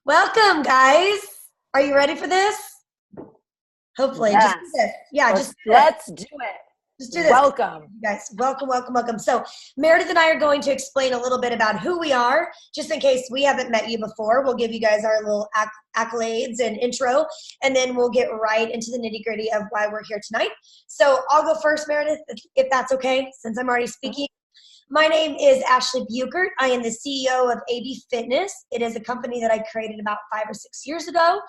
Welcome, guys. Are you ready for this? Hopefully, just Yes. do this. Yeah, Let's, just do this. let's do it. Just do this. Welcome. You guys, welcome, welcome, welcome. So Meredith and I are going to explain a little bit about who we are, just in case we haven't met you before. We'll give you guys our little accolades and intro, and then we'll get right into the nitty gritty of why we're here tonight. So I'll go first, Meredith, if that's okay, since I'm already speaking. My name is Ashley Buchert. I am the CEO of AB Fitness. It is a company that I created about 5 or 6 years ago.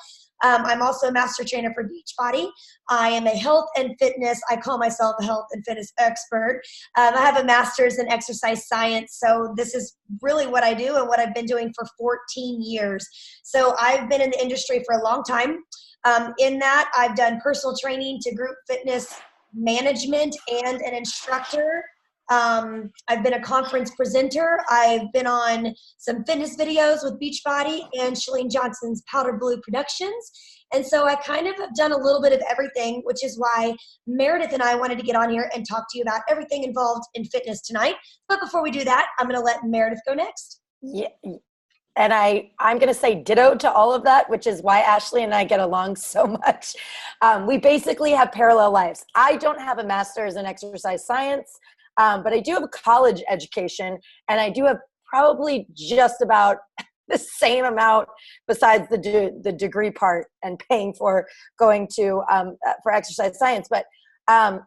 I'm also a master trainer for Beachbody. I am a health and fitness, I call myself a health and fitness expert. I have a master's in exercise science, so this is really what I do and what I've been doing for 14 years. So I've been in the industry for a long time. In that, I've done personal training to group fitness management and an instructor. I've been a conference presenter. I've been on some fitness videos with Beachbody and Shalene Johnson's Powder Blue Productions. And so I kind of have done a little bit of everything, which is why Meredith and I wanted to get on here and talk to you about everything involved in fitness tonight. But before we do that, I'm going to let Meredith go next. Yeah. And I'm going to say ditto to all of that, which is why Ashley and I get along so much. We basically have parallel lives. I don't have a master's in exercise science. But I do have a college education, and I do have probably just about the same amount besides the degree part and paying for going to for exercise science. But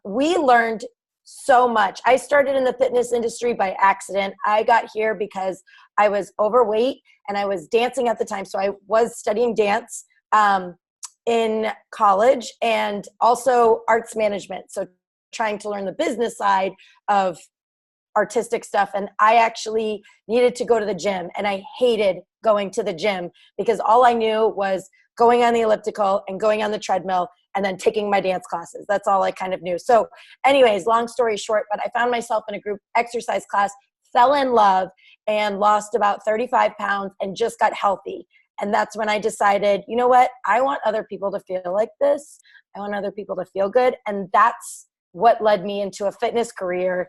we learned so much. I started in the fitness industry by accident. I got here because I was overweight and I was dancing at the time. So I was studying dance in college and also arts management. So trying to learn the business side of artistic stuff. And I actually needed to go to the gym, and I hated going to the gym because all I knew was going on the elliptical and going on the treadmill and then taking my dance classes. That's all I kind of knew. So anyways, long story short, but I found myself in a group exercise class, fell in love, and lost about 35 pounds and just got healthy. And that's when I decided, you know what? I want other people to feel like this. I want other people to feel good. And that's what led me into a fitness career,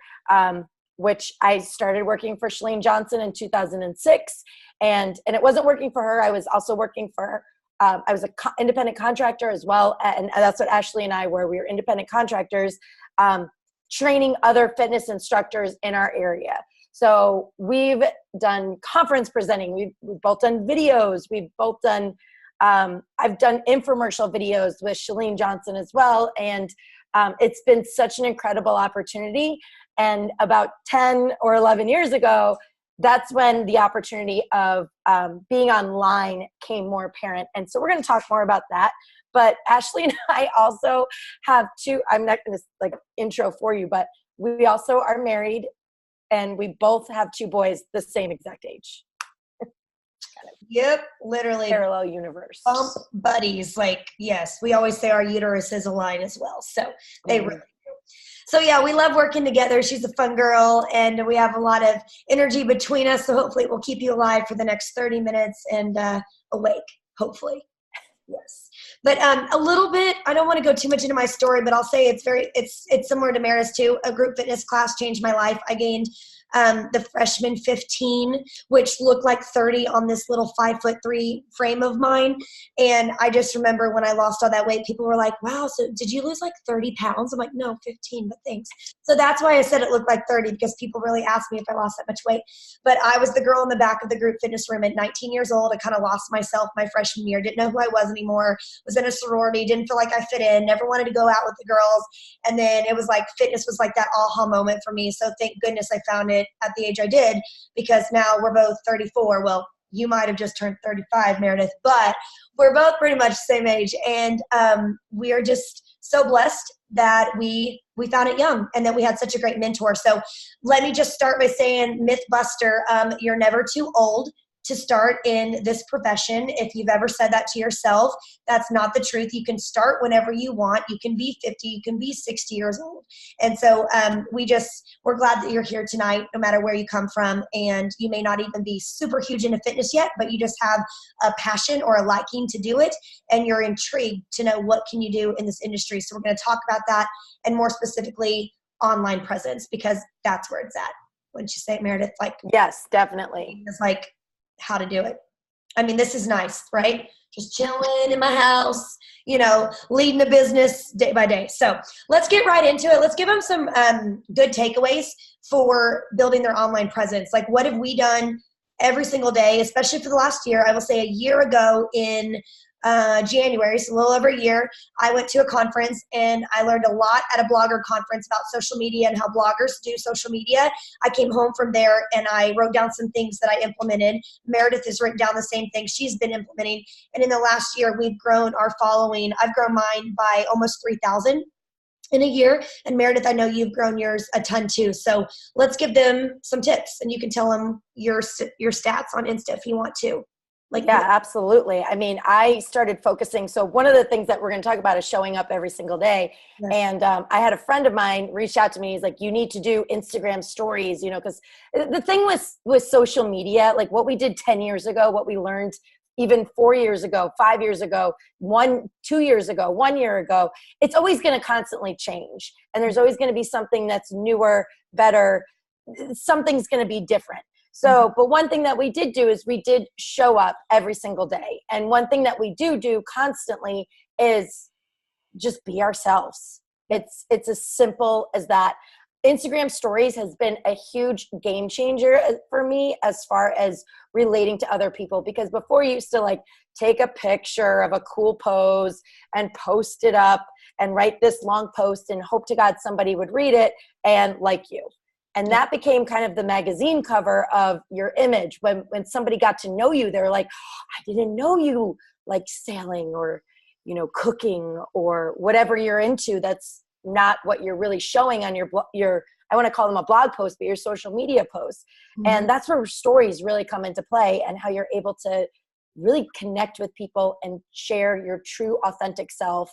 which I started working for Shalene Johnson in 2006. And it wasn't working for her. I was also working for, I was an independent contractor as well. And that's what Ashley and I were. We were independent contractors, training other fitness instructors in our area. So we've done conference presenting. We've both done videos. We've both done, I've done infomercial videos with Shalene Johnson as well. And it's been such an incredible opportunity. And about 10 or 11 years ago, that's when the opportunity of being online came more apparent. And so we're going to talk more about that. But Ashley and I also have two, I'm not going to intro for you, but we also are married and we both have two boys the same exact age. Yep, literally. Parallel universe. Buddies. Yes, we always say our uteruses align as well. So they really do. So yeah, we love working together. She's a fun girl and we have a lot of energy between us. So hopefully we'll keep you alive for the next 30 minutes and awake, hopefully. Yes. But a little bit, I don't want to go too much into my story, but I'll say it's similar to Maris too. A group fitness class changed my life. I gained the freshman 15, which looked like 30 on this little 5'3" frame of mine. And I just remember when I lost all that weight, people were like, wow, so did you lose like 30 pounds? I'm like, no, 15, but thanks. So that's why I said it looked like 30, because people really asked me if I lost that much weight. But I was the girl in the back of the group fitness room at 19 years old. I kind of lost myself my freshman year, didn't know who I was anymore, was in a sorority, didn't feel like I fit in, never wanted to go out with the girls. And then it was like fitness was like that aha moment for me. So thank goodness I found it at the age I did, because now we're both 34. Well, you might have just turned 35, Meredith, but we're both pretty much the same age. And we are just so blessed that we found it young and that we had such a great mentor. So let me just start by saying, Mythbuster, you're never too old to start in this profession. If you've ever said that to yourself, that's not the truth. You can start whenever you want. You can be 50, you can be 60 years old. And so we're glad that you're here tonight, no matter where you come from. And you may not even be super huge into fitness yet, but you just have a passion or a liking to do it. And you're intrigued to know what can you do in this industry. So we're going to talk about that, and more specifically, online presence, because that's where it's at. Wouldn't you say, Meredith? Yes, definitely. It's like how to do it. I mean, this is nice, right? Just chilling in my house, leading a business day by day. So let's get right into it. Let's give them some good takeaways for building their online presence. Like, what have we done every single day, especially for the last year? I will say a year ago in January, so a little over a year, I went to a conference and I learned a lot at a blogger conference about social media and how bloggers do social media. I came home from there and I wrote down some things that I implemented. Meredith has written down the same thing she's been implementing. And in the last year, we've grown our following. I've grown mine by almost 3,000 in a year. And Meredith, I know you've grown yours a ton too. So let's give them some tips, and you can tell them your stats on Insta if you want to. Yeah, absolutely. I mean, I started focusing. So one of the things that we're going to talk about is showing up every single day. Yes. And I had a friend of mine reach out to me. He's like, you need to do Instagram stories, because the thing with social media, like what we did 10 years ago, what we learned even 4 years ago, 5 years ago, 2 years ago, 1 year ago, it's always going to constantly change. And there's always going to be something that's newer, better. Something's going to be different. So, but one thing that we did do is we did show up every single day. And one thing that we do constantly is just be ourselves. It's as simple as that. Instagram stories has been a huge game changer for me as far as relating to other people, because before you used to like take a picture of a cool pose and post it up and write this long post and hope to God somebody would read it and like you. And that became kind of the magazine cover of your image. When somebody got to know you, they were like, I didn't know you like sailing or, cooking or whatever you're into. That's not what you're really showing on your I want to call them a blog post, but your social media posts. Mm-hmm. And that's where stories really come into play, and how you're able to really connect with people and share your true, authentic self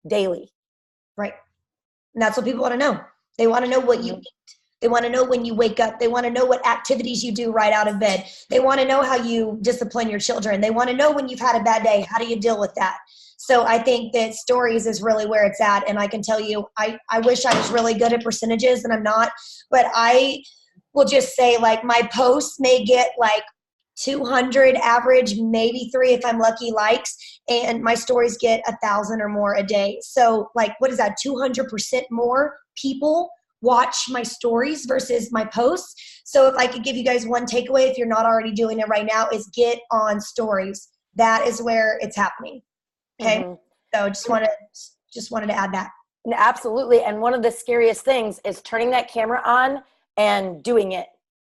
daily. Right. And that's what people want to know. They want to know what you eat. They want to know when you wake up. They want to know what activities you do right out of bed. They want to know how you discipline your children. They want to know when you've had a bad day. How do you deal with that? So I think that stories is really where it's at. And I can tell you, I wish I was really good at percentages, and I'm not. But I will just say, like, my posts may get like 200 average, maybe 3 if I'm lucky, likes, and my stories get 1,000 or more a day. So like, what is that? 200% more people watch my stories versus my posts. So if I could give you guys one takeaway, if you're not already doing it right now, is get on stories. That is where it's happening. Okay. Mm-hmm. So just wanted to add that. Absolutely. And one of the scariest things is turning that camera on and doing it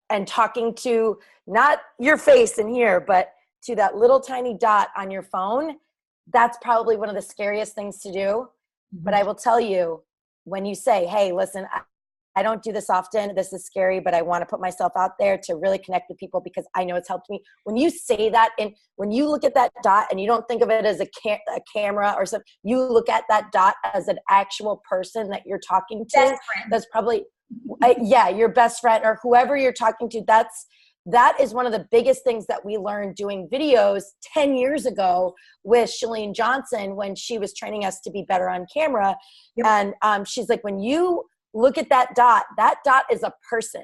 and talking to not your face in here, but to that little tiny dot on your phone. That's probably one of the scariest things to do. Mm-hmm. But I will tell you, when you say, hey, listen, I don't do this often. This is scary, but I want to put myself out there to really connect with people because I know it's helped me. When you say that, and when you look at that dot and you don't think of it as a camera or something, you look at that dot as an actual person that you're talking to. That's probably, your best friend or whoever you're talking to. That is one of the biggest things that we learned doing videos 10 years ago with Shalene Johnson when she was training us to be better on camera. Yep. And she's like, when you look at that dot is a person,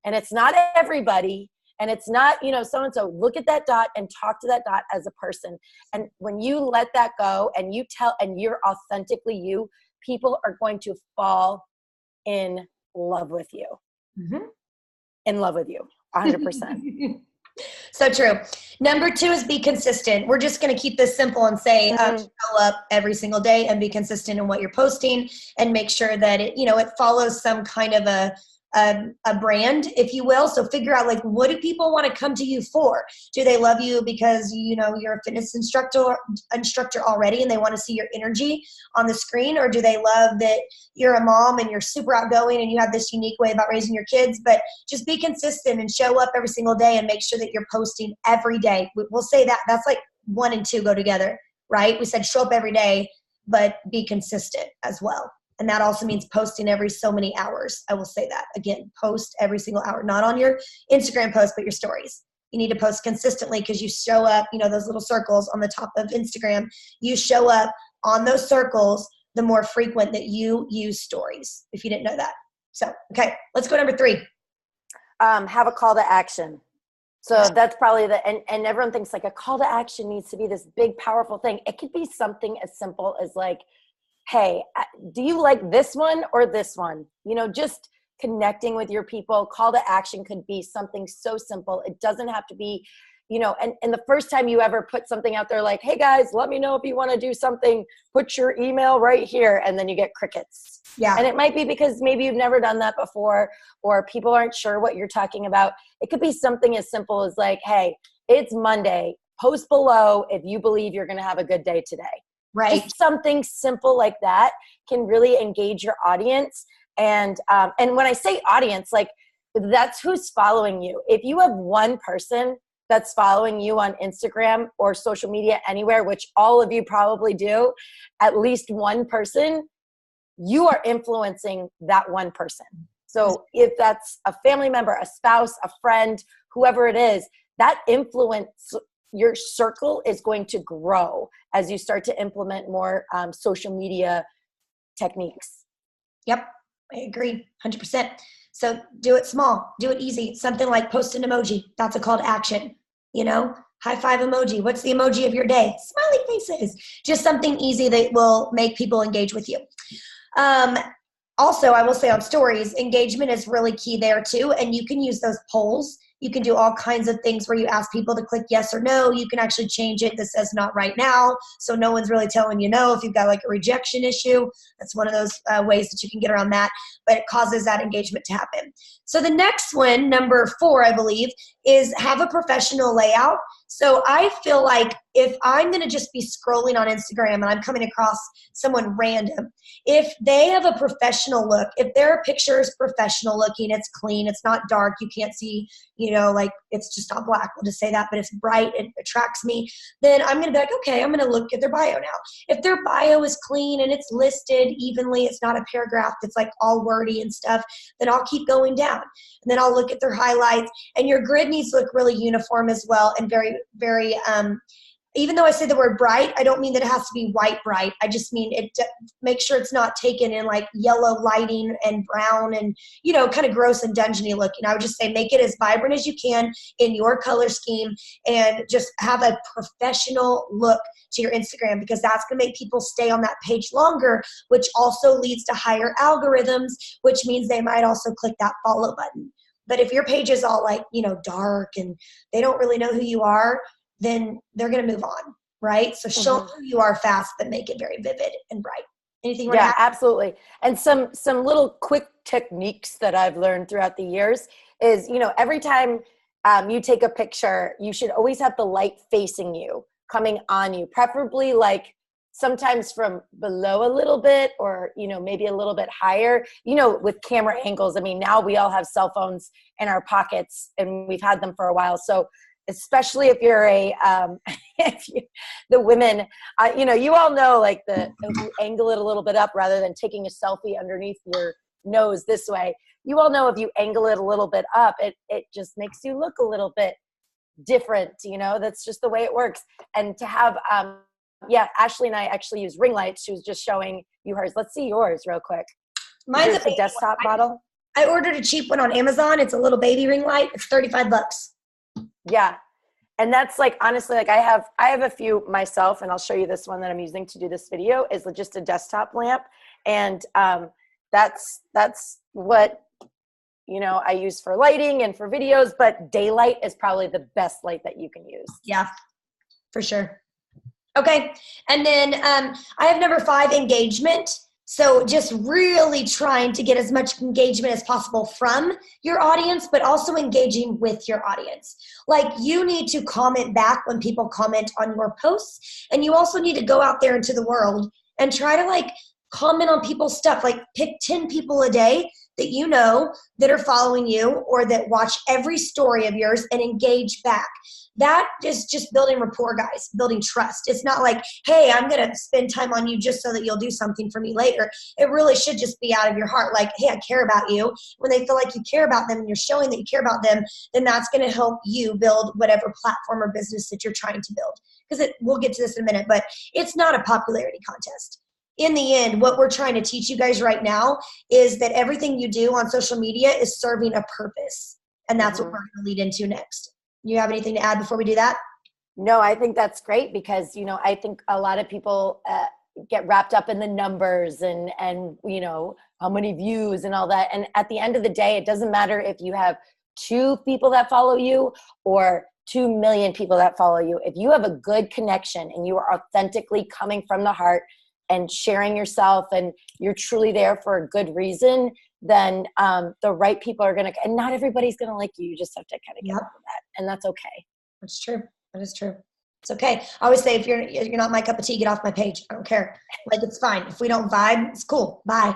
and it's not everybody, and it's not, so-and-so. Look at that dot and talk to that dot as a person. And when you let that go and you tell, and you're authentically you, people are going to fall in love with you. Mm-hmm. In love with you, 100%. So true. Number 2 is be consistent. We're just going to keep this simple and say, show up every single day and be consistent in what you're posting, and make sure that it follows some kind of a brand, if you will. So figure out, like, what do people want to come to you for? Do they love you because, you're a fitness instructor already and they want to see your energy on the screen? Or do they love that you're a mom and you're super outgoing and you have this unique way about raising your kids? But just be consistent and show up every single day and make sure that you're posting every day. We'll say that that's like 1 and 2 go together, right? We said show up every day, but be consistent as well. And that also means posting every so many hours. I will say that again, post every single hour, not on your Instagram post, but your stories. You need to post consistently because you show up, those little circles on the top of Instagram, you show up on those circles the more frequent that you use stories, if you didn't know that. So, okay, let's go number 3. Have a call to action. So that's probably and everyone thinks like a call to action needs to be this big, powerful thing. It could be something as simple as like, hey, do you like this one or this one? You know, just connecting with your people. Call to action could be something so simple. It doesn't have to be, you know, and the first time you ever put something out there like, hey guys, let me know if you want to do something, put your email right here, and then you get crickets. Yeah. And it might be because maybe you've never done that before, or people aren't sure what you're talking about. It could be something as simple as like, hey, it's Monday, post below if you believe you're going to have a good day today. Right. Just something simple like that can really engage your audience. And when I say audience, like that's who's following you. If you have one person that's following you on Instagram or social media anywhere, which all of you probably do, at least one person, you are influencing that one person. So if that's a family member, a spouse, a friend, whoever it is, that influence, your circle is going to grow as you start to implement more social media techniques. Yep, I agree 100%. So do it small, do it easy. Something like post an emoji. That's a call to action. You know, high five emoji. What's the emoji of your day? Smiley faces. Just something easy that will make people engage with you. Also, I will say on stories, engagement is really key there too. And you can use those polls. You can do all kinds of things where you ask people to click yes or no. You can actually change it that says not right now. So no one's really telling you no. If you've got like a rejection issue, that's one of those ways that you can get around that. But it causes that engagement to happen. So the next one, number 4, I believe, is have a professional layout. So I feel like if I'm going to just be scrolling on Instagram and I'm coming across someone random, if they have a professional look, if their picture is professional looking, it's clean, it's not dark, you can't see, you know, like it's just not black, we'll just say that, but it's bright, it attracts me, then I'm going to be like, okay, I'm going to look at their bio now. If their bio is clean and it's listed evenly, it's not a paragraph that's like all wordy and stuff, then I'll keep going down. And then I'll look at their highlights, and your grid needs to look really uniform as well and very, very, even though I say the word bright, I don't mean that it has to be white bright. I just mean it. Make sure it's not taken in like yellow lighting and brown and, you know, kind of gross and dungeony looking. I would just say make it as vibrant as you can in your color scheme and just have a professional look to your Instagram, because that's going to make people stay on that page longer, which also leads to higher algorithms, which means they might also click that follow button. But if your page is all like, you know, dark and they don't really know who you are, then they're going to move on, right? So show who you are fast, but make it very vivid and bright. Anything? Yeah, absolutely. And some little quick techniques that I've learned throughout the years is, you know, every time you take a picture, you should always have the light facing you, coming on you, preferably like sometimes from below a little bit, or, you know, maybe a little bit higher, you know, with camera angles. I mean, now we all have cell phones in our pockets and we've had them for a while. So especially if you're the women, you know, you all know, like if you angle it a little bit up rather than taking a selfie underneath your nose this way, you all know if you angle it a little bit up, it just makes you look a little bit different, you know, that's just the way it works. And to have, Ashley and I actually use ring lights. She was just showing you hers. Let's see yours real quick. Mine's a desktop model. I ordered a cheap one on Amazon. It's a little baby ring light. It's $35. Yeah. And that's like, honestly, like I have a few myself, and I'll show you this one that I'm using to do this video is just a desktop lamp. And that's what, you know, I use for lighting and for videos, but daylight is probably the best light that you can use. Yeah, for sure. Okay. And then I have number 5, engagement. So just really trying to get as much engagement as possible from your audience, but also engaging with your audience. Like, you need to comment back when people comment on your posts. And you also need to go out there into the world and try to like comment on people's stuff. Like, pick 10 people a day that you know that are following you or that watch every story of yours and engage back. That is just building rapport, guys, building trust. It's not like, hey, I'm going to spend time on you just so that you'll do something for me later. It really should just be out of your heart. Like, hey, I care about you. When they feel like you care about them and you're showing that you care about them, then that's going to help you build whatever platform or business that you're trying to build. Because we'll get to this in a minute, but it's not a popularity contest. In the end, what we're trying to teach you guys right now is that everything you do on social media is serving a purpose. And that's what we're going to lead into next. You have anything to add before we do that? No, I think that's great because, you know, I think a lot of people get wrapped up in the numbers and, you know, how many views and all that. And at the end of the day, it doesn't matter if you have 2 people that follow you or 2 million people that follow you. If you have a good connection and you are authentically coming from the heart and sharing yourself and you're truly there for a good reason, then the right people are going to, and not everybody's going to like you. You just have to kind of get over that. And that's okay. That's true. That is true. It's okay. I always say, if you're not my cup of tea, get off my page. I don't care. Like, it's fine. If we don't vibe, it's cool. Bye.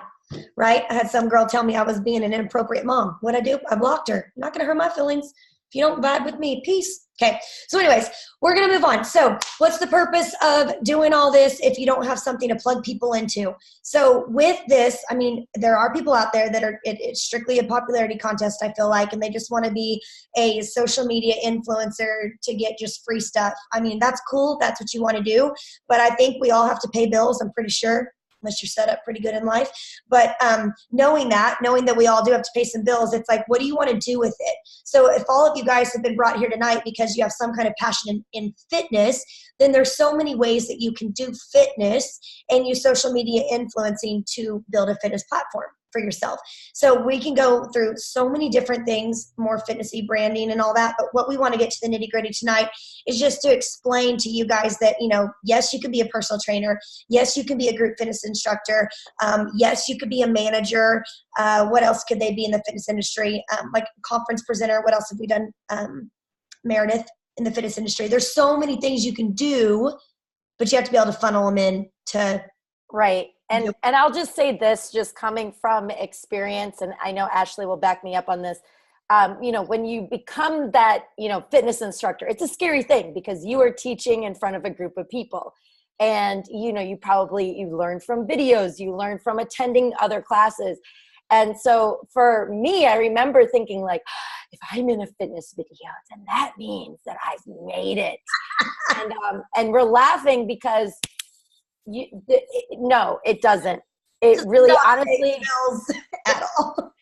Right? I had some girl tell me I was being an inappropriate mom. What'd I do? I blocked her. I'm not going to hurt my feelings. If you don't vibe with me, peace. Okay. So anyways, we're going to move on. So what's the purpose of doing all this if you don't have something to plug people into? So with this, I mean, there are people out there that it's strictly a popularity contest, I feel like, and they just want to be a social media influencer to get just free stuff. I mean, that's cool. That's what you want to do. But I think we all have to pay bills, I'm pretty sure, unless you're set up pretty good in life. But knowing that we all do have to pay some bills, it's like, what do you want to do with it? So if all of you guys have been brought here tonight because you have some kind of passion in fitness, then there's so many ways that you can do fitness and use social media influencing to build a fitness platform for yourself. So we can go through so many different things, more fitnessy branding and all that. But what we want to get to the nitty gritty tonight is just to explain to you guys that, you know, yes, you could be a personal trainer. Yes, you can be a group fitness instructor. Yes, you could be a manager. What else could they be in the fitness industry? Like a conference presenter. What else have we done? Meredith, in the fitness industry. There's so many things you can do, but you have to be able to funnel them in to. Right. And I'll just say this, just coming from experience, and I know Ashley will back me up on this. You know, when you become that, you know, fitness instructor, it's a scary thing because you are teaching in front of a group of people. And, you know, you learn from videos, you learn from attending other classes. And so for me, I remember thinking like, if I'm in a fitness video, then that means that I've made it. And we're laughing because no, it doesn't. It really, honestly, at all.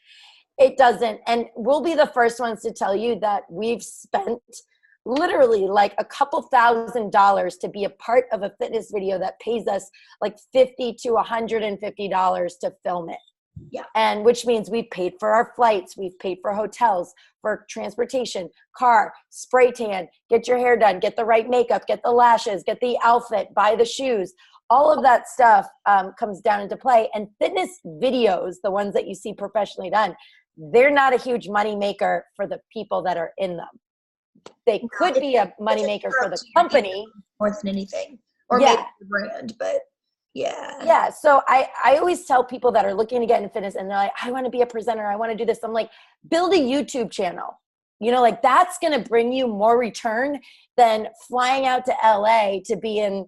It doesn't. And we'll be the first ones to tell you that we've spent literally like a couple $1,000s to be a part of a fitness video that pays us like $50 to $150 to film it. Yeah. And which means we've paid for our flights, we've paid for hotels, for transportation, car, spray tan, get your hair done, get the right makeup, get the lashes, get the outfit, buy the shoes. All of that stuff comes down into play. And fitness videos, the ones that you see professionally done, they're not a huge money maker for the people that are in them. They could be a money maker for the company. More than anything. Or maybe the brand, but yeah. Yeah. So I always tell people that are looking to get into fitness and they're like, I want to be a presenter. I want to do this. I'm like, build a YouTube channel. You know, like that's going to bring you more return than flying out to LA to be in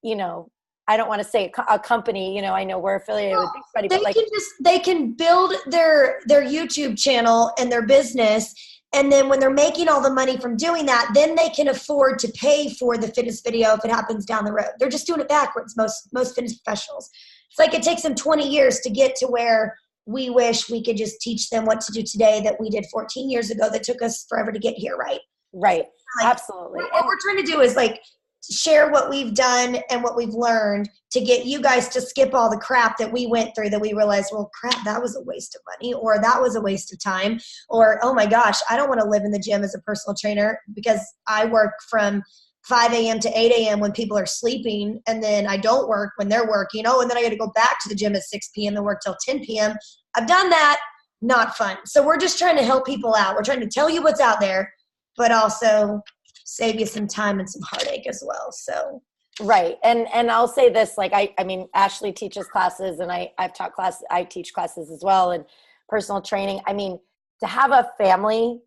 you know, I don't want to say a company, you know, I know we're affiliated with Beachbody, but like they can build their YouTube channel and their business. And then when they're making all the money from doing that, then they can afford to pay for the fitness video if it happens down the road. They're just doing it backwards, most fitness professionals. It's like it takes them 20 years to get to where we wish we could just teach them what to do today that we did 14 years ago that took us forever to get here, right? Right. Like, absolutely. What we're trying to do is like share what we've done and what we've learned to get you guys to skip all the crap that we went through that we realized, well, crap, that was a waste of money, or that was a waste of time, or, oh my gosh, I don't want to live in the gym as a personal trainer because I work from 5 a.m. to 8 a.m. when people are sleeping, and then I don't work when they're working. Oh, and then I got to go back to the gym at 6 p.m. and work till 10 p.m. I've done that. Not fun. So we're just trying to help people out. We're trying to tell you what's out there, but also save you some time and some heartache as well. So right. And I'll say this, like I mean, Ashley teaches classes and I've taught classes, I teach classes as well, and personal training. I mean, to have a family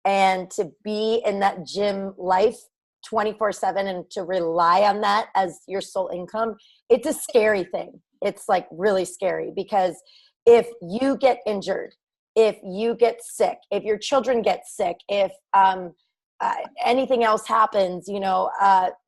and to be in that gym life 24/7 and to rely on that as your sole income, it's a scary thing. It's like really scary because if you get injured, if you get sick, if your children get sick, if anything else happens, you know,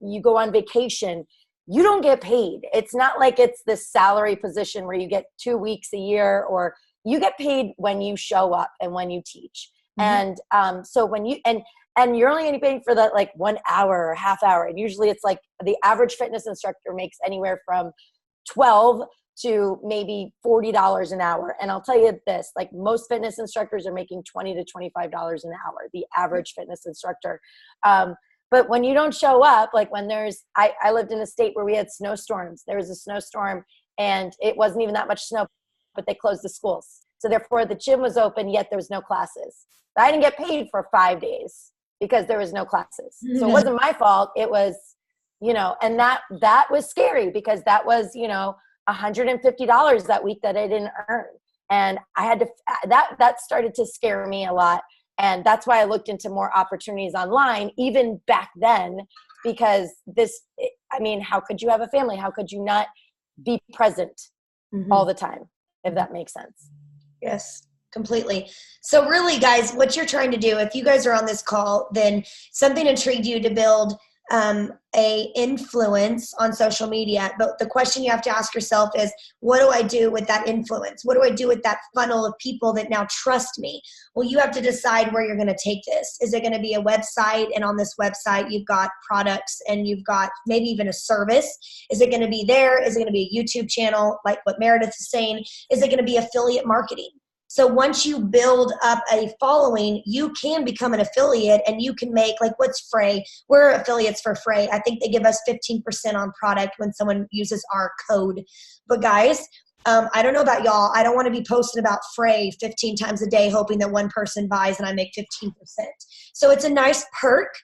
you go on vacation, you don't get paid. It's not like it's this salary position where you get 2 weeks a year, or you get paid when you show up and when you teach. And so when you, and you're only getting paid for that like 1 hour or half hour. And usually it's like the average fitness instructor makes anywhere from 12 to maybe $40 an hour. And I'll tell you this, like most fitness instructors are making $20 to $25 an hour, the average fitness instructor. But when you don't show up, like when I lived in a state where we had snowstorms. There was a snowstorm and it wasn't even that much snow, but they closed the schools. So therefore the gym was open, yet there was no classes. I didn't get paid for 5 days because there was no classes. So it wasn't my fault. It was, and that was scary because that was, $150 that week that I didn't earn. And I had to, that started to scare me a lot. And that's why I looked into more opportunities online, even back then, because how could you have a family? How could you not be present all the time, if that makes sense? Yes, completely. So really, guys, what you're trying to do, if you guys are on this call, then something intrigued you to build a influence on social media. But the question you have to ask yourself is, what do I do with that influence? What do I do with that funnel of people that now trust me? Well, you have to decide where you're going to take this. Is it going to be a website? And on this website, you've got products and you've got maybe even a service. Is it going to be there? Is it going to be a YouTube channel like what Meredith is saying? Is it going to be affiliate marketing? So once you build up a following, you can become an affiliate and you can make, like, what's Frey? We're affiliates for Frey. I think they give us 15% on product when someone uses our code. But guys, I don't know about y'all. I don't want to be posting about Frey 15 times a day, hoping that one person buys and I make 15%. So it's a nice perk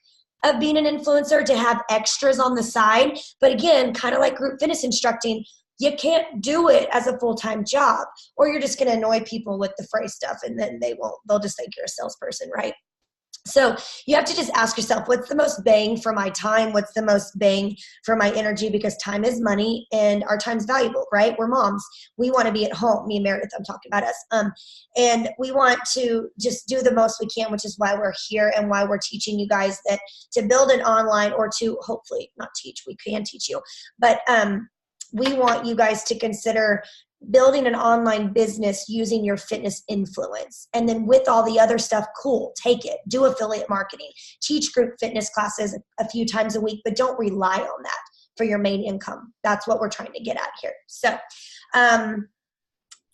of being an influencer to have extras on the side. But again, kind of like group fitness instructing, you can't do it as a full-time job, or you're just going to annoy people with the Frey stuff and then they'll just think you're a salesperson, right? So you have to just ask yourself, what's the most bang for my time? What's the most bang for my energy? Because time is money and our time's valuable, right? We're moms. We want to be at home. Me and Meredith, I'm talking about us. And we want to just do the most we can, which is why we're here and why we're teaching you guys that to build an online, or to hopefully not teach, we can teach you, but we want you guys to consider building an online business using your fitness influence. And then with all the other stuff, cool, take it. Do affiliate marketing. Teach group fitness classes a few times a week, but don't rely on that for your main income. That's what we're trying to get at here. So,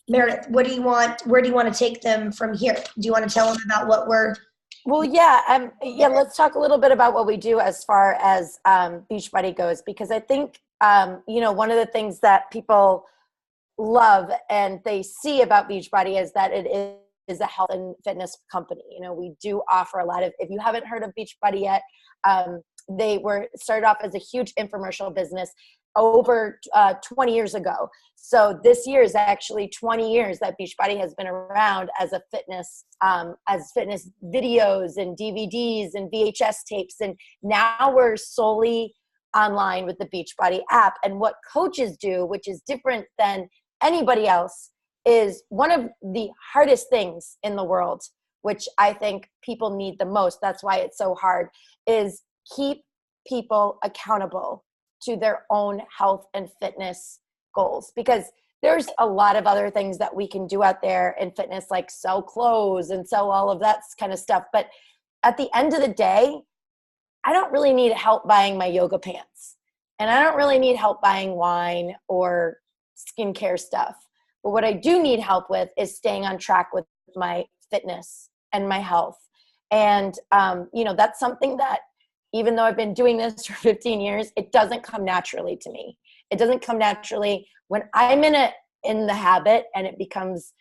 Meredith, what do you want? Where do you want to take them from here? Do you want to tell them about what we're... Well, let's talk a little bit about what we do as far as Beachbody goes, because I think, one of the things that people love and they see about Beachbody is that it is a health and fitness company. We do offer a lot of, if you haven't heard of Beachbody yet, they were started off as a huge infomercial business over 20 years ago. So this year is actually 20 years that Beachbody has been around as a fitness, as fitness videos and DVDs and VHS tapes. And now we're solely online with the Beachbody app. And what coaches do, which is different than anybody else, is one of the hardest things in the world, which I think people need the most. That's why it's so hard, is keep people accountable to their own health and fitness goals. Because there's a lot of other things that we can do out there in fitness, like sell clothes and sell all of that kind of stuff. But at the end of the day, I don't really need help buying my yoga pants. And I don't really need help buying wine or skincare stuff. But what I do need help with is staying on track with my fitness and my health. And, that's something that, even though I've been doing this for 15 years, it doesn't come naturally to me. It doesn't come naturally. When I'm in the habit and it becomes,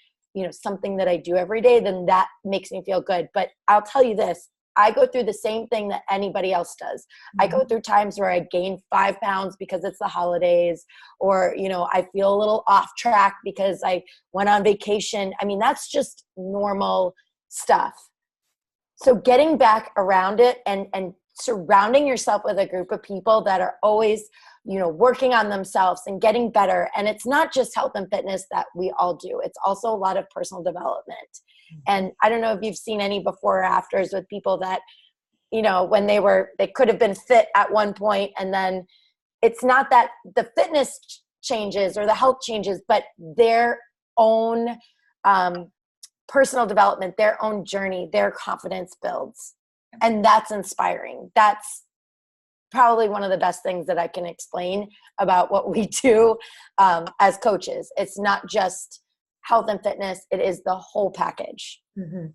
something that I do every day, then that makes me feel good. But I'll tell you this, I go through the same thing that anybody else does. Mm-hmm. I go through times where I gain 5 pounds because it's the holidays, or, I feel a little off track because I went on vacation. I mean, that's just normal stuff. So getting back around it and surrounding yourself with a group of people that are always, working on themselves and getting better. And it's not just health and fitness that we all do. It's also a lot of personal development. And I don't know if you've seen any before or afters with people that, when they could have been fit at one point, and then it's not that the fitness changes or the health changes, but their own personal development, their own journey, their confidence builds. And that's inspiring. That's probably one of the best things that I can explain about what we do as coaches. It's not just health and fitness. It is the whole package. Mm-hmm.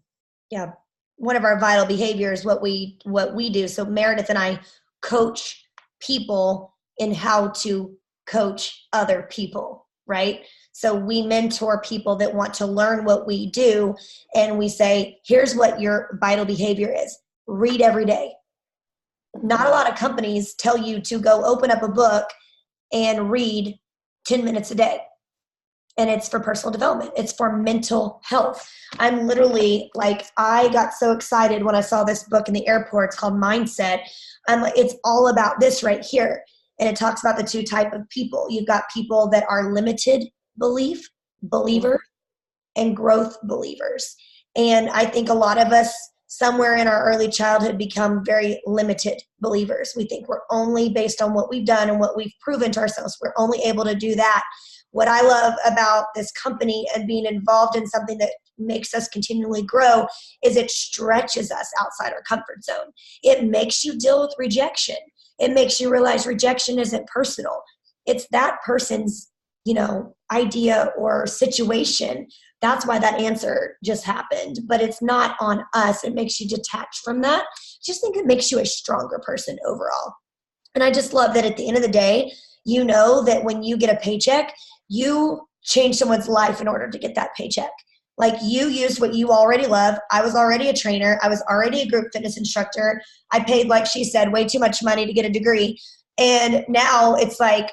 Yeah. One of our vital behaviors, what we do. So Meredith and I coach people in how to coach other people, right? So we mentor people that want to learn what we do. And we say, here's what your vital behavior is. Read every day. Not a lot of companies tell you to go open up a book and read 10 minutes a day. And it's for personal development. It's for mental health. I'm literally like, I got so excited when I saw this book in the airport. It's called Mindset. I'm like, it's all about this right here. And it talks about the two type of people. You've got people that are limited believer, and growth believers. And I think a lot of us somewhere in our early childhood become very limited believers. We think we're only based on what we've done and what we've proven to ourselves. We're only able to do that. What I love about this company and being involved in something that makes us continually grow is it stretches us outside our comfort zone. It makes you deal with rejection. It makes you realize rejection isn't personal. It's that person's, idea or situation. That's why that answer just happened, but it's not on us. It makes you detach from that. I just think it makes you a stronger person overall. And I just love that at the end of the day, you know that when you get a paycheck, you change someone's life in order to get that paycheck. Like you used what you already love. I was already a trainer. I was already a group fitness instructor. I paid, like she said, way too much money to get a degree. And now it's like,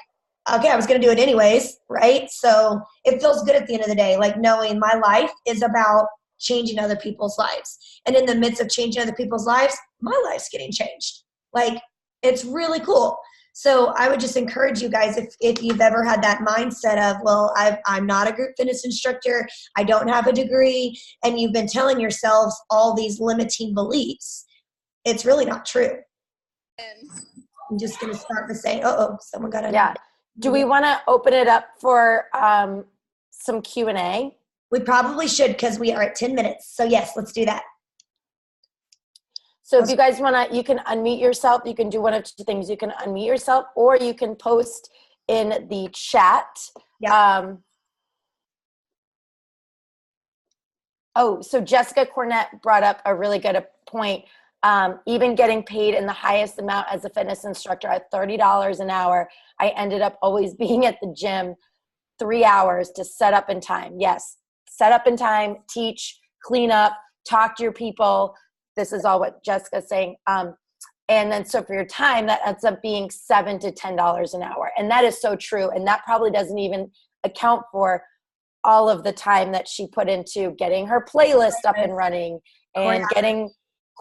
okay, I was going to do it anyways, right? So it feels good at the end of the day, like knowing my life is about changing other people's lives. And in the midst of changing other people's lives, my life's getting changed. Like, it's really cool. So I would just encourage you guys, if you've ever had that mindset of, well, I'm not a group fitness instructor, I don't have a degree, and you've been telling yourselves all these limiting beliefs, it's really not true. I'm just going to start to say, someone got it. Yeah. Do we want to open it up for some Q&A? We probably should because we are at 10 minutes. So yes, let's do that. So if you guys want to, you can unmute yourself. You can do one of two things. You can unmute yourself or you can post in the chat. Yeah. So Jessica Cornett brought up a really good point. Even getting paid in the highest amount as a fitness instructor at $30 an hour, I ended up always being at the gym 3 hours to set up in time. Yes, set up in time, teach, clean up, talk to your people. This is all what Jessica's saying. And then so for your time, that ends up being $7 to $10 an hour. And that is so true. And that probably doesn't even account for all of the time that she put into getting her playlist up and running and getting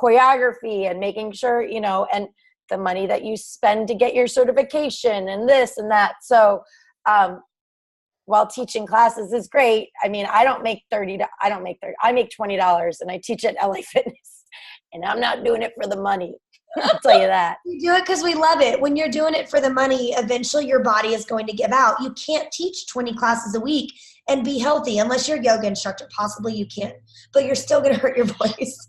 choreography and making sure, and the money that you spend to get your certification and this and that. So while teaching classes is great, I mean, I make $20 and I teach at LA Fitness and I'm not doing it for the money. I'll tell you that. You do it because we love it. When you're doing it for the money, eventually your body is going to give out. You can't teach 20 classes a week and be healthy unless you're a yoga instructor. Possibly you can, but you're still going to hurt your voice.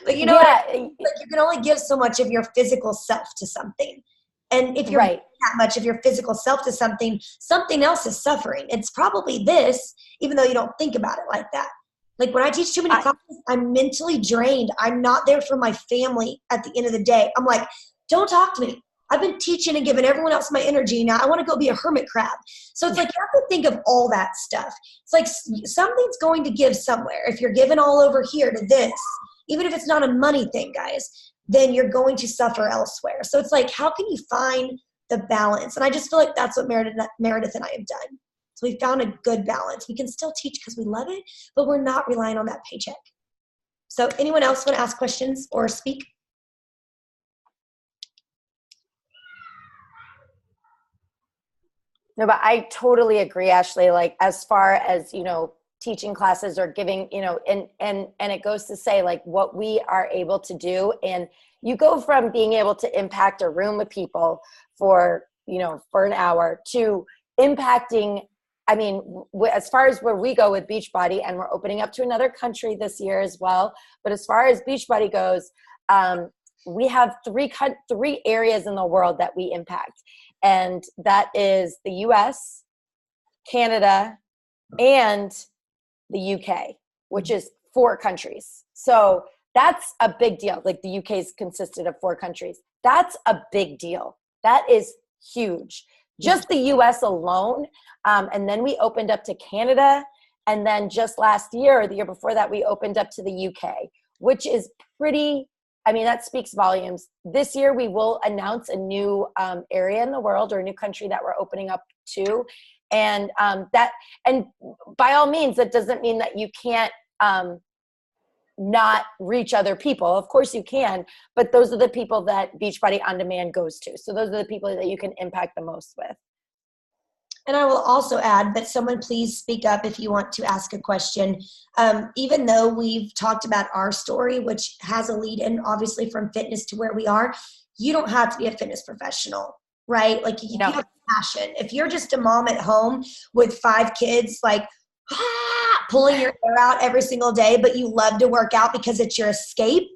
But you know what? Like you can only give so much of your physical self to something. And if you're giving that much of your physical self to something, something else is suffering. It's probably this, even though you don't think about it like that. Like when I teach too many classes, I'm mentally drained. I'm not there for my family at the end of the day. I'm like, don't talk to me. I've been teaching and giving everyone else my energy. Now I want to go be a hermit crab. So it's like, you have to think of all that stuff. It's like something's going to give somewhere. If you're giving all over here to this, even if it's not a money thing, guys, then you're going to suffer elsewhere. So it's like, how can you find the balance? And I just feel like that's what Meredith and I have done. So we found a good balance. We can still teach because we love it, but we're not relying on that paycheck. So anyone else want to ask questions or speak? No, but I totally agree, Ashley. Like as far as, teaching classes or giving, and it goes to say like what we are able to do. And you go from being able to impact a room of people for an hour to impacting I mean, as far as where we go with Beachbody, and we're opening up to another country this year as well. But as far as Beachbody goes, we have three areas in the world that we impact. And that is the US, Canada, and the UK, which is 4 countries. So that's a big deal. Like the UK is consisted of 4 countries. That's a big deal. That is huge. Just the US alone. And then we opened up to Canada. And then just last year, or the year before that, we opened up to the UK, which is pretty, I mean, that speaks volumes. This year, we will announce a new area in the world, or a new country that we're opening up to. And and by all means, that doesn't mean that you can't not reach other people. Of course you can, but those are the people that Beachbody On Demand goes to. So those are the people that you can impact the most with. And I will also add that someone please speak up if you want to ask a question. Even though we've talked about our story, which has a lead in obviously from fitness to where we are, you don't have to be a fitness professional, right? Like you have passion. If you're just a mom at home with 5 kids, like pulling your hair out every single day, but you love to work out because it's your escape,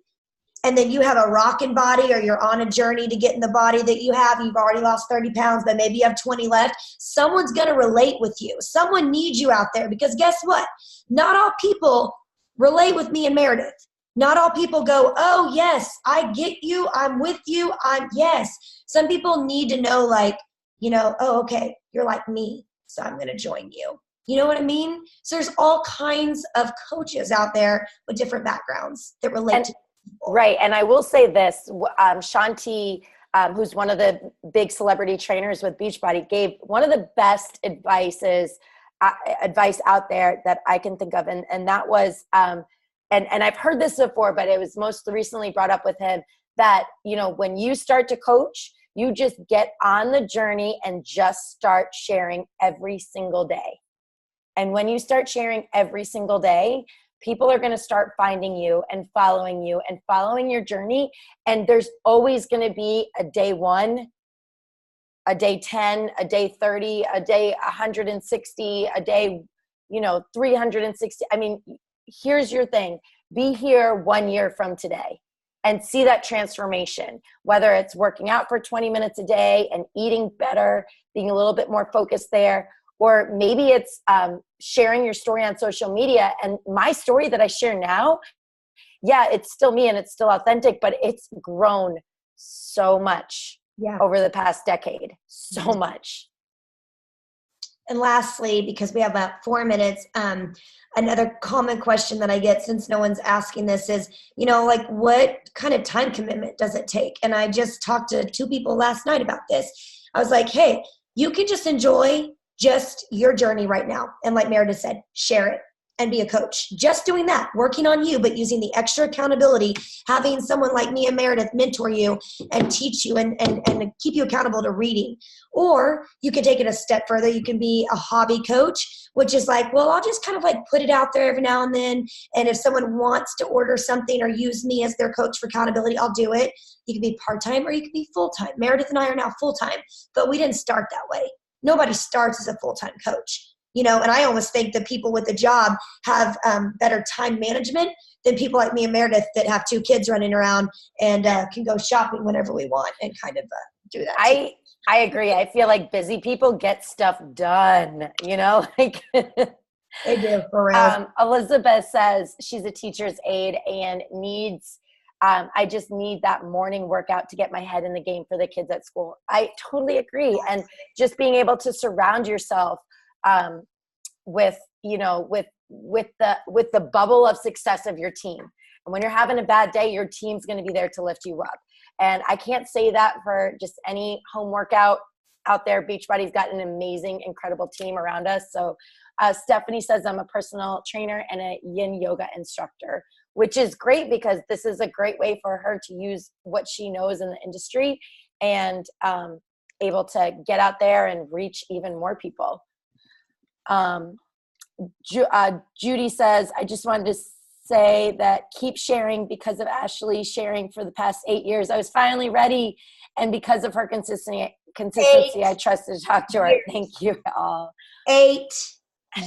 and then you have a rocking body, or you're on a journey to get in the body that you have, you've already lost 30 pounds, but maybe you have 20 left, someone's going to relate with you. Someone needs you out there, because guess what? Not all people relate with me and Meredith. Not all people go, oh yes, I get you, I'm with you, yes. Some people need to know, like, oh, okay, you're like me, so I'm going to join you. You know what I mean? So there's all kinds of coaches out there with different backgrounds that relate to people. Right. And I will say this, Shanti, who's one of the big celebrity trainers with Beachbody, gave one of the best advice out there that I can think of. And that was, and I've heard this before, but it was most recently brought up with him, that, when you start to coach, you just get on the journey and just start sharing every single day. And when you start sharing every single day, people are going to start finding you and following your journey. And there's always going to be a day 1, a day 10, a day 30, a day 160, a day, 360. I mean, here's your thing. Be here 1 year from today and see that transformation, whether it's working out for 20 minutes a day and eating better, being a little bit more focused there. Or maybe it's sharing your story on social media. And my story that I share now, yeah, it's still me and it's still authentic, but it's grown so much over the past decade. So much. And lastly, because we have about 4 minutes, another common question that I get, since no one's asking this, is, like, what kind of time commitment does it take? And I just talked to 2 people last night about this. I was like, hey, you can just enjoy just your journey right now. And like Meredith said, share it and be a coach. Just doing that, working on you, but using the extra accountability, having someone like me and Meredith mentor you and teach you and keep you accountable to reading. Or you can take it a step further. You can be a hobby coach, which is like, well, I'll just kind of like put it out there every now and then. And if someone wants to order something or use me as their coach for accountability, I'll do it. You can be part-time or you can be full-time. Meredith and I are now full-time, but we didn't start that way. Nobody starts as a full-time coach, and I almost think that people with a job have better time management than people like me and Meredith that have 2 kids running around and can go shopping whenever we want and kind of do that. I agree. I feel like busy people get stuff done, like they do, for real. Elizabeth says she's a teacher's aide and needs I just need that morning workout to get my head in the game for the kids at school. I totally agree. And just being able to surround yourself with the bubble of success of your team. And when you're having a bad day, your team's going to be there to lift you up. And I can't say that for just any home workout out there. Beachbody's got an amazing, incredible team around us. So Stephanie says I'm a personal trainer and a yin yoga instructor, which is great because this is a great way for her to use what she knows in the industry and able to get out there and reach even more people. Judy says, I just wanted to say that keep sharing because of Ashley sharing for the past 8 years. I was finally ready. And because of her consistency, I trusted to talk to her. Thank you all. 8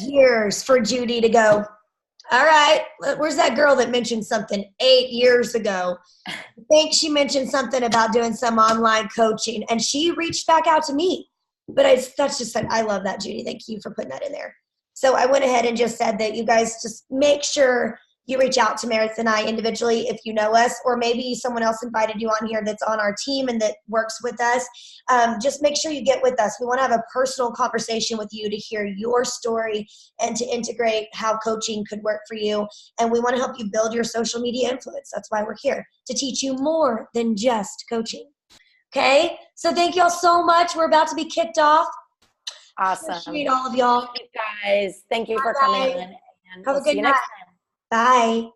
years for Judy to go, all right, where's that girl that mentioned something 8 years ago? I think she mentioned something about doing some online coaching, and she reached back out to me. But that's just, I love that, Judy. Thank you for putting that in there. So I went ahead and just said that you guys just make sure you reach out to Meredith and I individually if you know us, or maybe someone else invited you on here that's on our team and that works with us. Just make sure you get with us. We want to have a personal conversation with you to hear your story and to integrate how coaching could work for you. And we want to help you build your social media influence. That's why we're here, to teach you more than just coaching. Okay? So thank y'all so much. We're about to be kicked off. Awesome. Appreciate all of y'all. Thank you guys. Thank you for coming on. And Have we'll a good see you night. next time. Bye.